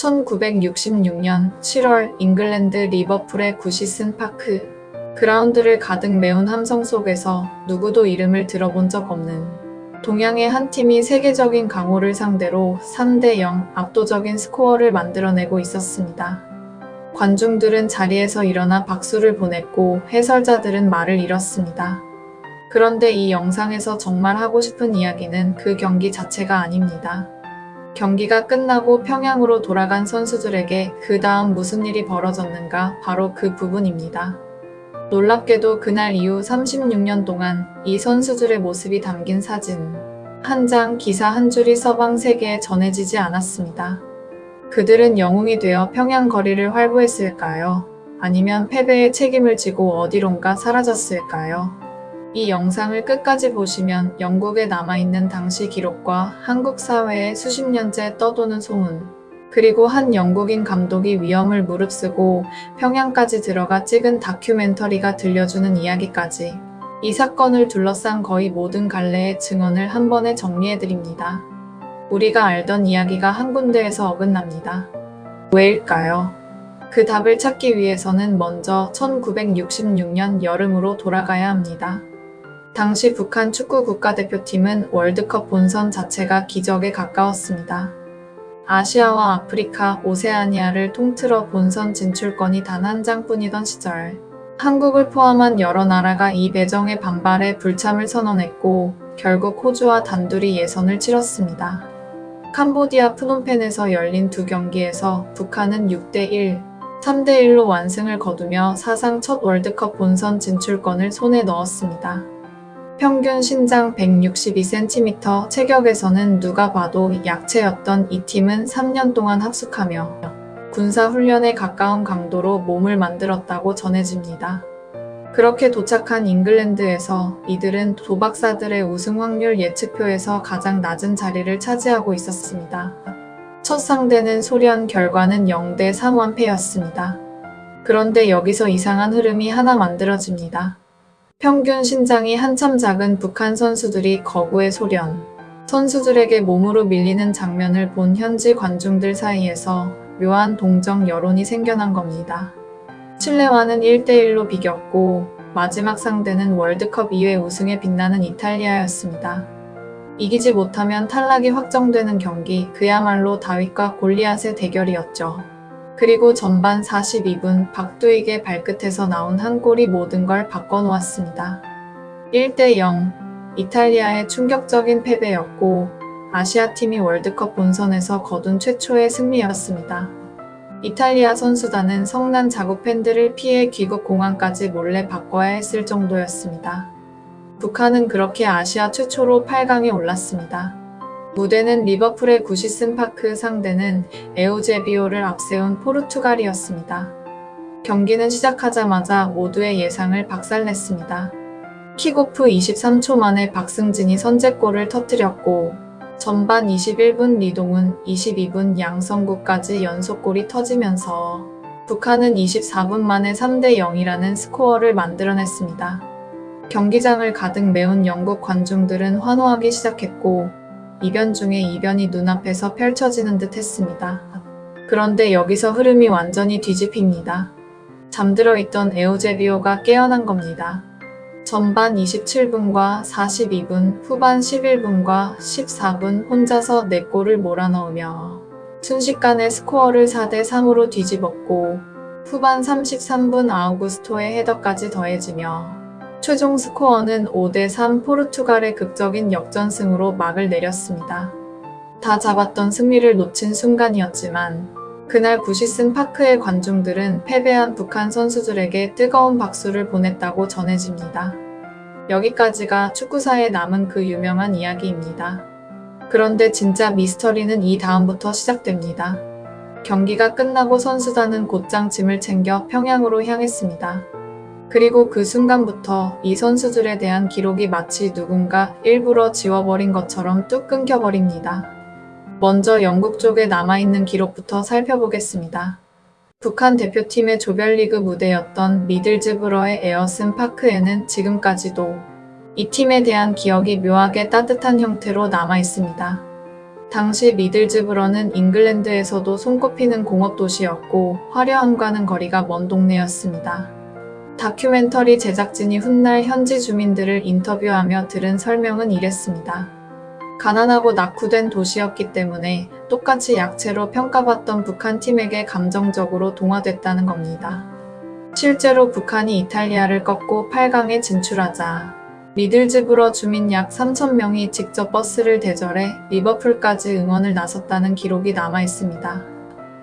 1966년 7월 잉글랜드 리버풀의 구시슨 파크 그라운드를 가득 메운 함성 속에서 누구도 이름을 들어본 적 없는 동양의 한 팀이 세계적인 강호를 상대로 3대0 압도적인 스코어를 만들어내고 있었습니다. 관중들은 자리에서 일어나 박수를 보냈고 해설자들은 말을 잃었습니다. 그런데 이 영상에서 정말 하고 싶은 이야기는 그 경기 자체가 아닙니다. 경기가 끝나고 평양으로 돌아간 선수들에게 그 다음 무슨 일이 벌어졌는가 바로 그 부분입니다. 놀랍게도 그날 이후 36년 동안 이 선수들의 모습이 담긴 사진 한 장, 기사 한 줄이 서방 세계에 전해지지 않았습니다. 그들은 영웅이 되어 평양 거리를 활보했을까요? 아니면 패배의 책임을 지고 어디론가 사라졌을까요? 이 영상을 끝까지 보시면 영국에 남아있는 당시 기록과 한국 사회에 수십 년째 떠도는 소문, 그리고 한 영국인 감독이 위험을 무릅쓰고 평양까지 들어가 찍은 다큐멘터리가 들려주는 이야기까지 이 사건을 둘러싼 거의 모든 갈래의 증언을 한 번에 정리해드립니다. 우리가 알던 이야기가 한 군데에서 어긋납니다. 왜일까요? 그 답을 찾기 위해서는 먼저 1966년 여름으로 돌아가야 합니다. 당시 북한 축구 국가대표팀은 월드컵 본선 자체가 기적에 가까웠습니다. 아시아와 아프리카, 오세아니아를 통틀어 본선 진출권이 단 한 장뿐이던 시절, 한국을 포함한 여러 나라가 이 배정의 반발에 불참을 선언했고 결국 호주와 단둘이 예선을 치렀습니다. 캄보디아 프놈펜에서 열린 두 경기에서 북한은 6대1, 3대1로 완승을 거두며 사상 첫 월드컵 본선 진출권을 손에 넣었습니다. 평균 신장 162cm 체격에서는 누가 봐도 약체였던 이 팀은 3년 동안 학숙하며 군사훈련에 가까운 강도로 몸을 만들었다고 전해집니다. 그렇게 도착한 잉글랜드에서 이들은 도박사들의 우승 확률 예측표에서 가장 낮은 자리를 차지하고 있었습니다. 첫 상대는 소련, 결과는 0대3 완패였습니다. 그런데 여기서 이상한 흐름이 하나 만들어집니다. 평균 신장이 한참 작은 북한 선수들이 거구의 소련 선수들에게 몸으로 밀리는 장면을 본 현지 관중들 사이에서 묘한 동정 여론이 생겨난 겁니다. 칠레와는 1대1로 비겼고 마지막 상대는 월드컵 2회 우승에 빛나는 이탈리아였습니다. 이기지 못하면 탈락이 확정되는 경기, 그야말로 다윗과 골리앗의 대결이었죠. 그리고 전반 42분 박두익의 발끝에서 나온 한 골이 모든 걸 바꿔놓았습니다. 1대0, 이탈리아의 충격적인 패배였고 아시아팀이 월드컵 본선에서 거둔 최초의 승리였습니다. 이탈리아 선수단은 성난 자국 팬들을 피해 귀국 공항까지 몰래 바꿔야 했을 정도였습니다. 북한은 그렇게 아시아 최초로 8강에 올랐습니다. 무대는 리버풀의 구시슨 파크, 상대는 에우제비오를 앞세운 포르투갈이었습니다. 경기는 시작하자마자 모두의 예상을 박살냈습니다. 킥오프 23초 만에 박승진이 선제골을 터뜨렸고 전반 21분 리동훈, 22분 양성구까지 연속골이 터지면서 북한은 24분 만에 3대0이라는 스코어를 만들어냈습니다. 경기장을 가득 메운 영국 관중들은 환호하기 시작했고 이변 중에 이변이 눈앞에서 펼쳐지는 듯 했습니다. 그런데 여기서 흐름이 완전히 뒤집힙니다. 잠들어 있던 에우제비오가 깨어난 겁니다. 전반 27분과 42분, 후반 11분과 14분 혼자서 4골을 몰아넣으며 순식간에 스코어를 4대3으로 뒤집었고 후반 33분 아우구스토의 헤더까지 더해지며 최종 스코어는 5대3 포르투갈의 극적인 역전승으로 막을 내렸습니다. 다 잡았던 승리를 놓친 순간이었지만 그날 구시슨 파크의 관중들은 패배한 북한 선수들에게 뜨거운 박수를 보냈다고 전해집니다. 여기까지가 축구사에 남은 그 유명한 이야기입니다. 그런데 진짜 미스터리는 이 다음부터 시작됩니다. 경기가 끝나고 선수단은 곧장 짐을 챙겨 평양으로 향했습니다. 그리고 그 순간부터 이 선수들에 대한 기록이 마치 누군가 일부러 지워버린 것처럼 뚝 끊겨버립니다. 먼저 영국 쪽에 남아있는 기록부터 살펴보겠습니다. 북한 대표팀의 조별리그 무대였던 미들즈브러의 에어슨 파크에는 지금까지도 이 팀에 대한 기억이 묘하게 따뜻한 형태로 남아있습니다. 당시 미들즈브러는 잉글랜드에서도 손꼽히는 공업 도시였고 화려함과는 거리가 먼 동네였습니다. 다큐멘터리 제작진이 훗날 현지 주민들을 인터뷰하며 들은 설명은 이랬습니다. 가난하고 낙후된 도시였기 때문에 똑같이 약체로 평가받던 북한 팀에게 감정적으로 동화됐다는 겁니다. 실제로 북한이 이탈리아를 꺾고 8강에 진출하자 미들즈브러 주민 약 3,000명이 직접 버스를 대절해 리버풀까지 응원을 나섰다는 기록이 남아있습니다.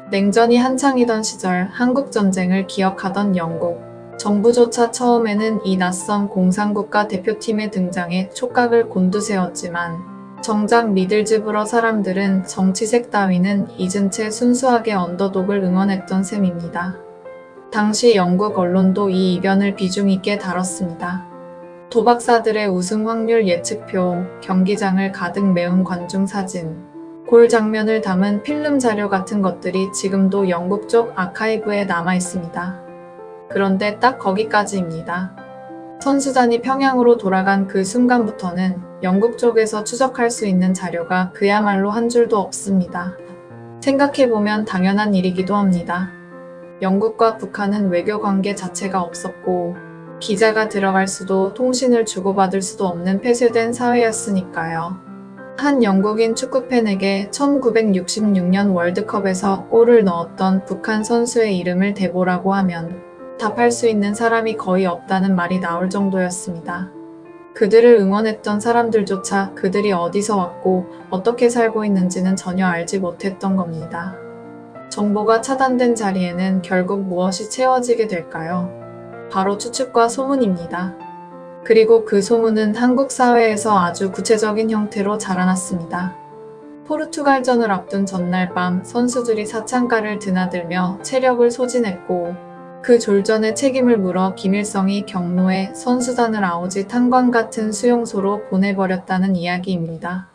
냉전이 한창이던 시절 한국전쟁을 기억하던 영국 정부조차 처음에는 이 낯선 공산국가 대표팀의 등장에 촉각을 곤두세웠지만 정작 미들즈브러 사람들은 정치색 따위는 잊은 채 순수하게 언더독을 응원했던 셈입니다. 당시 영국 언론도 이 이변을 비중 있게 다뤘습니다. 도박사들의 우승 확률 예측표, 경기장을 가득 메운 관중 사진, 골 장면을 담은 필름 자료 같은 것들이 지금도 영국 쪽 아카이브에 남아 있습니다. 그런데 딱 거기까지입니다. 선수단이 평양으로 돌아간 그 순간부터는 영국 쪽에서 추적할 수 있는 자료가 그야말로 한 줄도 없습니다. 생각해보면 당연한 일이기도 합니다. 영국과 북한은 외교 관계 자체가 없었고 기자가 들어갈 수도 통신을 주고받을 수도 없는 폐쇄된 사회였으니까요. 한 영국인 축구팬에게 1966년 월드컵에서 골을 넣었던 북한 선수의 이름을 대보라고 하면 답할 수 있는 사람이 거의 없다는 말이 나올 정도였습니다. 그들을 응원했던 사람들조차 그들이 어디서 왔고 어떻게 살고 있는지는 전혀 알지 못했던 겁니다. 정보가 차단된 자리에는 결국 무엇이 채워지게 될까요? 바로 추측과 소문입니다. 그리고 그 소문은 한국 사회에서 아주 구체적인 형태로 자라났습니다. 포르투갈전을 앞둔 전날 밤 선수들이 사창가를 드나들며 체력을 소진했고 그 졸전의 책임을 물어 김일성이 경로에 선수단을 아오지 탄광 같은 수용소로 보내버렸다는 이야기입니다.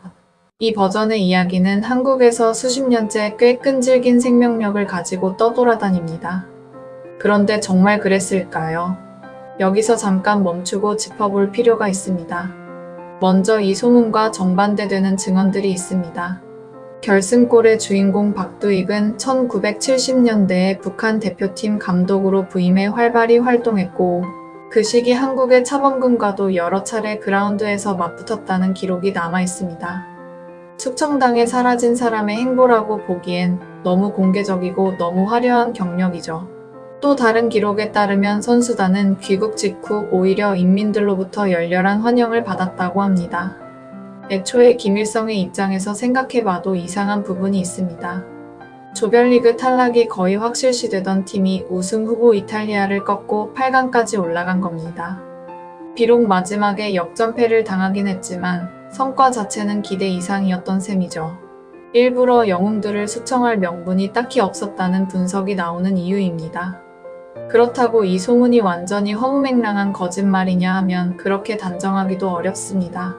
이 버전의 이야기는 한국에서 수십 년째 꽤 끈질긴 생명력을 가지고 떠돌아다닙니다. 그런데 정말 그랬을까요? 여기서 잠깐 멈추고 짚어볼 필요가 있습니다. 먼저 이 소문과 정반대되는 증언들이 있습니다. 결승골의 주인공 박두익은 1970년대에 북한 대표팀 감독으로 부임해 활발히 활동했고 그 시기 한국의 차범근과도 여러 차례 그라운드에서 맞붙었다는 기록이 남아있습니다. 숙청당에 사라진 사람의 행보라고 보기엔 너무 공개적이고 너무 화려한 경력이죠. 또 다른 기록에 따르면 선수단은 귀국 직후 오히려 인민들로부터 열렬한 환영을 받았다고 합니다. 애초에 김일성의 입장에서 생각해봐도 이상한 부분이 있습니다. 조별리그 탈락이 거의 확실시되던 팀이 우승 후보 이탈리아를 꺾고 8강까지 올라간 겁니다. 비록 마지막에 역전패를 당하긴 했지만 성과 자체는 기대 이상이었던 셈이죠. 일부러 영웅들을 숙청할 명분이 딱히 없었다는 분석이 나오는 이유입니다. 그렇다고 이 소문이 완전히 허무맹랑한 거짓말이냐 하면 그렇게 단정하기도 어렵습니다.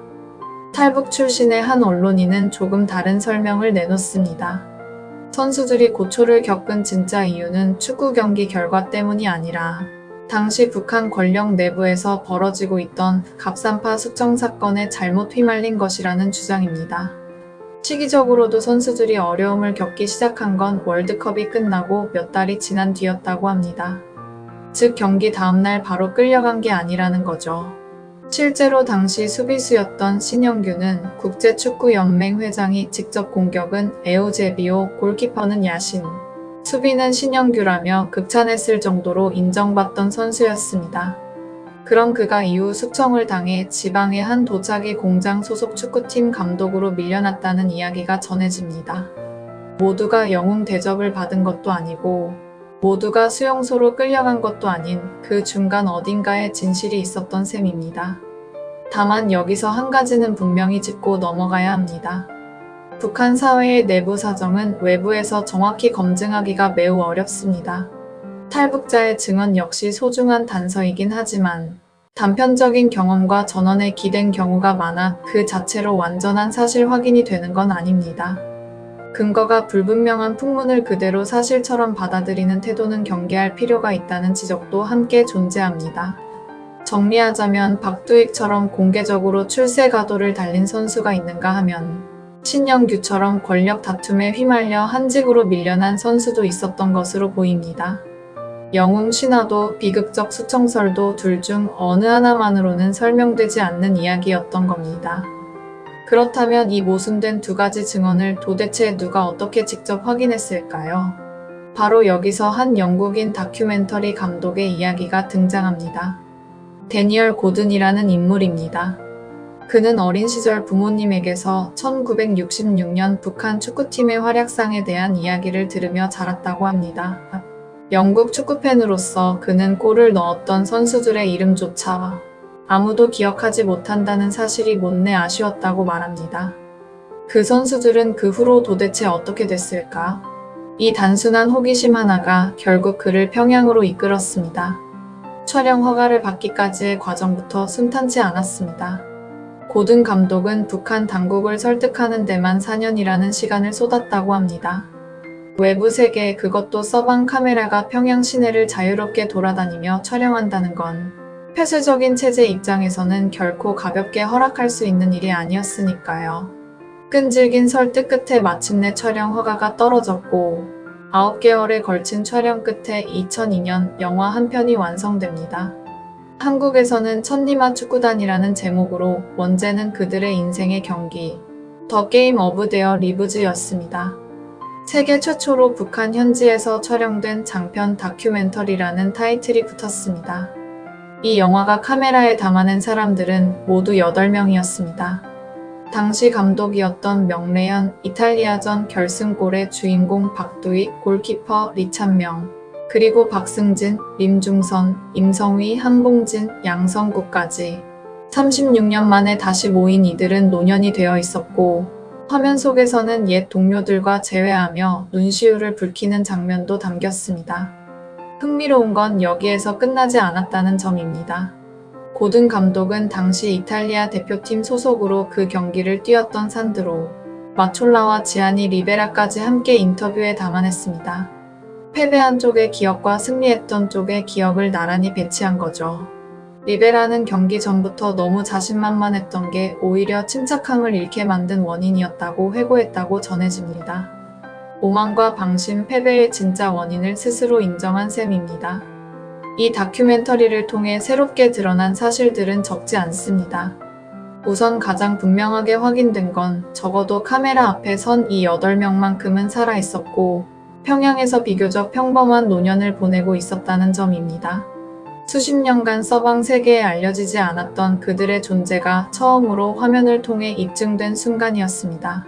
탈북 출신의 한 언론인은 조금 다른 설명을 내놓습니다. 선수들이 고초를 겪은 진짜 이유는 축구 경기 결과 때문이 아니라 당시 북한 권력 내부에서 벌어지고 있던 갑산파 숙청 사건에 잘못 휘말린 것이라는 주장입니다. 시기적으로도 선수들이 어려움을 겪기 시작한 건 월드컵이 끝나고 몇 달이 지난 뒤였다고 합니다. 즉 경기 다음날 바로 끌려간 게 아니라는 거죠. 실제로 당시 수비수였던 신영규는 국제축구연맹 회장이 직접 공격은 에우제비오, 골키퍼는 야신, 수비는 신영규라며 극찬했을 정도로 인정받던 선수였습니다. 그럼 그가 이후 숙청을 당해 지방의 한 도자기 공장 소속 축구팀 감독으로 밀려났다는 이야기가 전해집니다. 모두가 영웅 대접을 받은 것도 아니고 모두가 수용소로 끌려간 것도 아닌 그 중간 어딘가에 진실이 있었던 셈입니다. 다만 여기서 한 가지는 분명히 짚고 넘어가야 합니다. 북한 사회의 내부 사정은 외부에서 정확히 검증하기가 매우 어렵습니다. 탈북자의 증언 역시 소중한 단서이긴 하지만 단편적인 경험과 전언에 기댄 경우가 많아 그 자체로 완전한 사실 확인이 되는 건 아닙니다. 근거가 불분명한 풍문을 그대로 사실처럼 받아들이는 태도는 경계할 필요가 있다는 지적도 함께 존재합니다. 정리하자면 박두익처럼 공개적으로 출세가도를 달린 선수가 있는가 하면 신영규처럼 권력 다툼에 휘말려 한직으로 밀려난 선수도 있었던 것으로 보입니다. 영웅 신화도 비극적 수청설도 둘 중 어느 하나만으로는 설명되지 않는 이야기였던 겁니다. 그렇다면 이 모순된 두 가지 증언을 도대체 누가 어떻게 직접 확인했을까요? 바로 여기서 한 영국인 다큐멘터리 감독의 이야기가 등장합니다. 데니얼 고든이라는 인물입니다. 그는 어린 시절 부모님에게서 1966년 북한 축구팀의 활약상에 대한 이야기를 들으며 자랐다고 합니다. 영국 축구팬으로서 그는 골을 넣었던 선수들의 이름조차 아무도 기억하지 못한다는 사실이 못내 아쉬웠다고 말합니다. 그 선수들은 그 후로 도대체 어떻게 됐을까? 이 단순한 호기심 하나가 결국 그를 평양으로 이끌었습니다. 촬영 허가를 받기까지의 과정부터 순탄치 않았습니다. 고든 감독은 북한 당국을 설득하는 데만 4년이라는 시간을 쏟았다고 합니다. 외부 세계, 그것도 서방 카메라가 평양 시내를 자유롭게 돌아다니며 촬영한다는 건 폐쇄적인 체제 입장에서는 결코 가볍게 허락할 수 있는 일이 아니었으니까요. 끈질긴 설득 끝에 마침내 촬영 허가가 떨어졌고 9개월에 걸친 촬영 끝에 2002년 영화 한 편이 완성됩니다. 한국에서는 천리마 축구단이라는 제목으로 원제는 그들의 인생의 경기, 더 게임 오브 데어 리브즈였습니다. 세계 최초로 북한 현지에서 촬영된 장편 다큐멘터리라는 타이틀이 붙었습니다. 이 영화가 카메라에 담아낸 사람들은 모두 8명이었습니다. 당시 감독이었던 명래현, 이탈리아전 결승골의 주인공 박두익, 골키퍼 리찬명, 그리고 박승진, 림중선, 임성휘, 한봉진, 양성구까지 36년 만에 다시 모인 이들은 노년이 되어 있었고 화면 속에서는 옛 동료들과 재회하며 눈시울을 붉히는 장면도 담겼습니다. 흥미로운 건 여기에서 끝나지 않았다는 점입니다. 고든 감독은 당시 이탈리아 대표팀 소속으로 그 경기를 뛰었던 산드로 마촐라와 지아니 리베라까지 함께 인터뷰에 담아냈습니다. 패배한 쪽의 기억과 승리했던 쪽의 기억을 나란히 배치한 거죠. 리베라는 경기 전부터 너무 자신만만했던 게 오히려 침착함을 잃게 만든 원인이었다고 회고했다고 전해집니다. 오만과 방심, 패배의 진짜 원인을 스스로 인정한 셈입니다. 이 다큐멘터리를 통해 새롭게 드러난 사실들은 적지 않습니다. 우선 가장 분명하게 확인된 건 적어도 카메라 앞에 선 이 8명만큼은 살아있었고 평양에서 비교적 평범한 노년을 보내고 있었다는 점입니다. 수십 년간 서방 세계에 알려지지 않았던 그들의 존재가 처음으로 화면을 통해 입증된 순간이었습니다.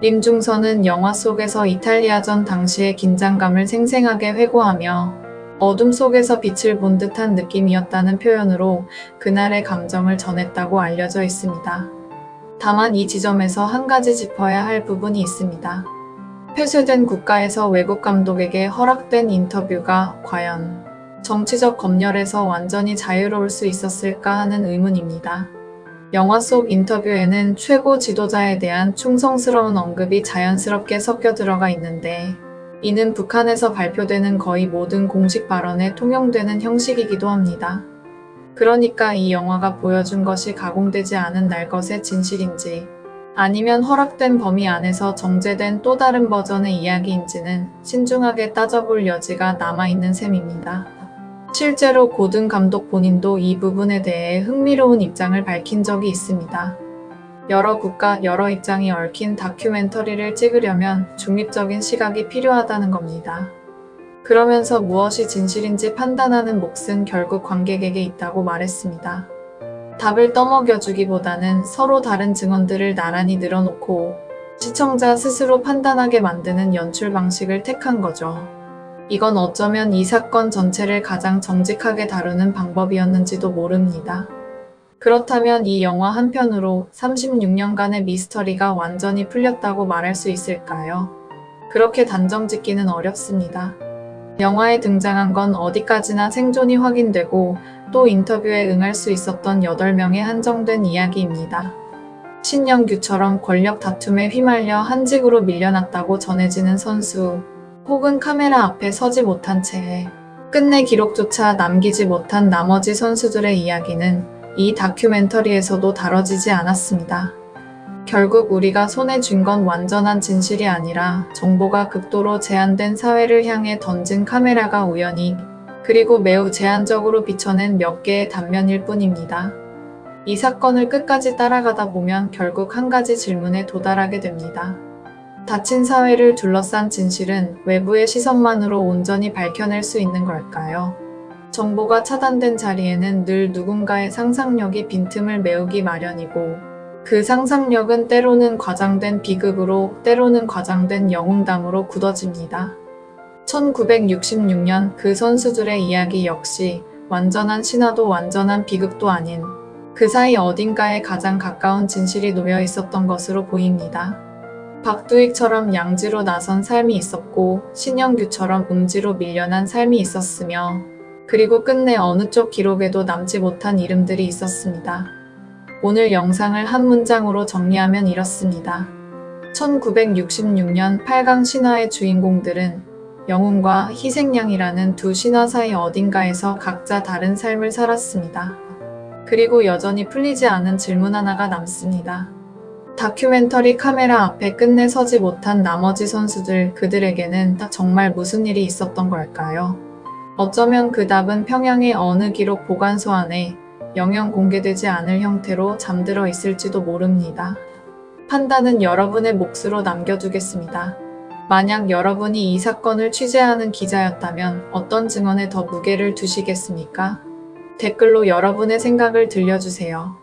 림중선은 영화 속에서 이탈리아전 당시의 긴장감을 생생하게 회고하며 어둠 속에서 빛을 본 듯한 느낌이었다는 표현으로 그날의 감정을 전했다고 알려져 있습니다. 다만 이 지점에서 한 가지 짚어야 할 부분이 있습니다. 폐쇄된 국가에서 외국 감독에게 허락된 인터뷰가 과연 정치적 검열에서 완전히 자유로울 수 있었을까 하는 의문입니다. 영화 속 인터뷰에는 최고 지도자에 대한 충성스러운 언급이 자연스럽게 섞여 들어가 있는데 이는 북한에서 발표되는 거의 모든 공식 발언에 통용되는 형식이기도 합니다. 그러니까 이 영화가 보여준 것이 가공되지 않은 날 것의 진실인지 아니면 허락된 범위 안에서 정제된 또 다른 버전의 이야기인지는 신중하게 따져볼 여지가 남아있는 셈입니다. 실제로 고든 감독 본인도 이 부분에 대해 흥미로운 입장을 밝힌 적이 있습니다. 여러 국가, 여러 입장이 얽힌 다큐멘터리를 찍으려면 중립적인 시각이 필요하다는 겁니다. 그러면서 무엇이 진실인지 판단하는 몫은 결국 관객에게 있다고 말했습니다. 답을 떠먹여주기보다는 서로 다른 증언들을 나란히 늘어놓고 시청자 스스로 판단하게 만드는 연출 방식을 택한 거죠. 이건 어쩌면 이 사건 전체를 가장 정직하게 다루는 방법이었는지도 모릅니다. 그렇다면 이 영화 한 편으로 36년간의 미스터리가 완전히 풀렸다고 말할 수 있을까요? 그렇게 단정 짓기는 어렵습니다. 영화에 등장한 건 어디까지나 생존이 확인되고 또 인터뷰에 응할 수 있었던 8명의 한정된 이야기입니다. 신영규처럼 권력 다툼에 휘말려 한직으로 밀려났다고 전해지는 선수, 혹은 카메라 앞에 서지 못한 채 끝내 기록조차 남기지 못한 나머지 선수들의 이야기는 이 다큐멘터리에서도 다뤄지지 않았습니다. 결국 우리가 손에 쥔 건 완전한 진실이 아니라 정보가 극도로 제한된 사회를 향해 던진 카메라가 우연히 그리고 매우 제한적으로 비춰낸 몇 개의 단면일 뿐입니다. 이 사건을 끝까지 따라가다 보면 결국 한 가지 질문에 도달하게 됩니다. 닫힌 사회를 둘러싼 진실은 외부의 시선만으로 온전히 밝혀낼 수 있는 걸까요? 정보가 차단된 자리에는 늘 누군가의 상상력이 빈틈을 메우기 마련이고 그 상상력은 때로는 과장된 비극으로 때로는 과장된 영웅담으로 굳어집니다. 1966년 그 선수들의 이야기 역시 완전한 신화도 완전한 비극도 아닌 그 사이 어딘가에 가장 가까운 진실이 놓여 있었던 것으로 보입니다. 박두익처럼 양지로 나선 삶이 있었고 신영규처럼 음지로 밀려난 삶이 있었으며 그리고 끝내 어느 쪽 기록에도 남지 못한 이름들이 있었습니다. 오늘 영상을 한 문장으로 정리하면 이렇습니다. 1966년 8강 신화의 주인공들은 영웅과 희생양이라는 두 신화 사이 어딘가에서 각자 다른 삶을 살았습니다. 그리고 여전히 풀리지 않은 질문 하나가 남습니다. 다큐멘터리 카메라 앞에 끝내 서지 못한 나머지 선수들, 그들에게는 정말 무슨 일이 있었던 걸까요? 어쩌면 그 답은 평양의 어느 기록 보관소 안에 영영 공개되지 않을 형태로 잠들어 있을지도 모릅니다. 판단은 여러분의 몫으로 남겨두겠습니다. 만약 여러분이 이 사건을 취재하는 기자였다면 어떤 증언에 더 무게를 두시겠습니까? 댓글로 여러분의 생각을 들려주세요.